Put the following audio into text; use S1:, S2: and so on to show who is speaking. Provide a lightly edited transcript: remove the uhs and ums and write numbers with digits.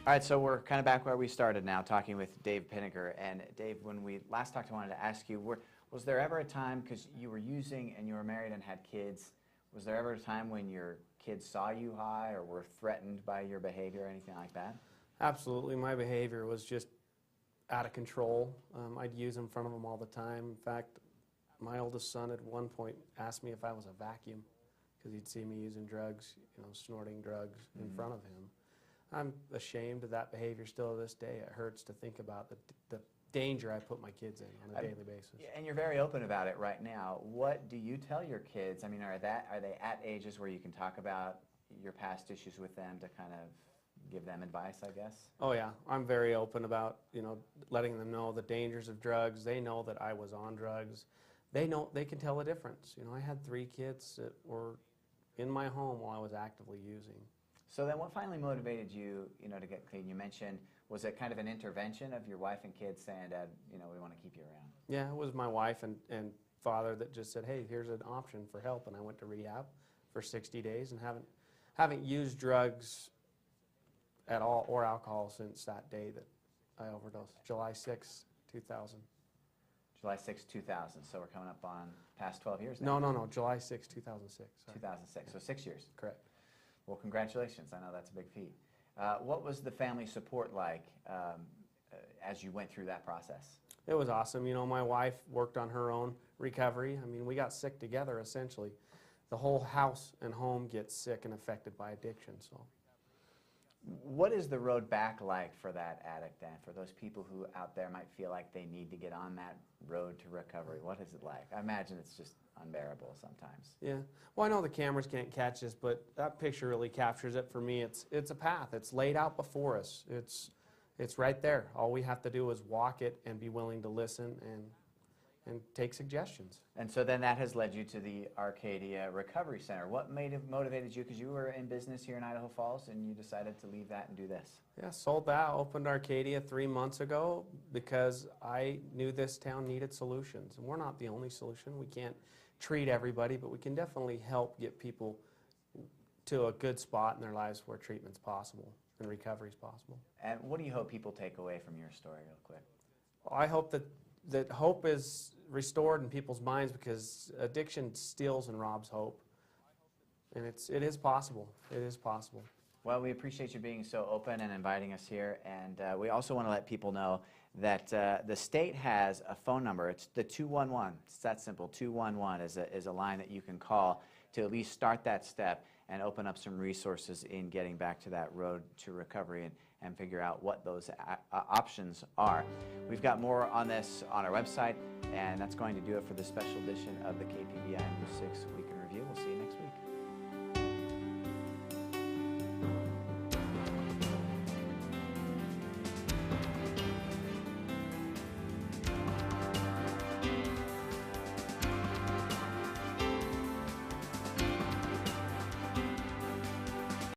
S1: All right, so we're kind of back where we started now, talking with Dave Pinegar. And Dave, when we last talked, I wanted to ask you, was there ever a time, because you were using and you were married and had kids, was there ever a time when your kids saw you high or were threatened by your behavior or anything like that?
S2: Absolutely. My behavior was just out of control. I'd use in front of them all the time. In fact, my oldest son at one point asked me if I was a vacuum because he'd see me using drugs, snorting drugs in front of him. I'm ashamed of that behavior still to this day. It hurts to think about the danger I put my kids in on a daily basis.
S1: And you're very open about it right now. What do you tell your kids? I mean, are they at ages where you can talk about your past issues with them to kind of give them advice, I guess?
S2: Oh yeah, I'm very open about, letting them know the dangers of drugs. They know that I was on drugs. They can tell the difference. I had 3 kids that were in my home while I was actively using.
S1: So then what finally motivated you, to get clean? You mentioned, was it kind of an intervention of your wife and kids saying, Dad, we want to keep you around?
S2: Yeah, it was my wife and father that just said, hey, here's an option for help. And I went to rehab for 60 days and haven't used drugs at all or alcohol since that day that I overdosed, July 6, 2000.
S1: July 6, 2000. So we're coming up on past 12 years now.
S2: No, July 6, 2006. Sorry.
S1: 2006, so 6 years.
S2: Correct.
S1: Well, congratulations. I know that's a big feat. What was the family support like as you went through that process?
S2: It was awesome. My wife worked on her own recovery. I mean, we got sick together, essentially. The whole house and home gets sick and affected by addiction. So,
S1: what is the road back like for that addict then, for those people who out there might feel like they need to get on that road to recovery? What is it like? I imagine it's just unbearable sometimes.
S2: Yeah. Well, I know the cameras can't catch this, but that picture really captures it for me. It's a path. It's laid out before us. It's right there. All we have to do is walk it and be willing to listen and take suggestions.
S1: And so then that has led you to the Arcadia Recovery Center. What motivated you? Because you were in business here in Idaho Falls and you decided to leave that and do this.
S2: Yeah, sold that, opened Arcadia 3 months ago because I knew this town needed solutions. And we're not the only solution. We can't treat everybody, but we can definitely help get people to a good spot in their lives where treatment's possible and recovery's possible.
S1: And what do you hope people take away from your story real quick?
S2: I hope that hope is restored in people's minds because addiction steals and robs hope. And it is possible. It is possible.
S1: Well, we appreciate you being so open and inviting us here. And we also want to let people know that the state has a phone number. It's the 211. It's that simple. 211 is a line that you can call to at least start that step and open up some resources in getting back to that road to recovery and figure out what those options are. We've got more on this on our website, and that's going to do it for this special edition of the KPVI News 6 Week in Review. We'll see you next week.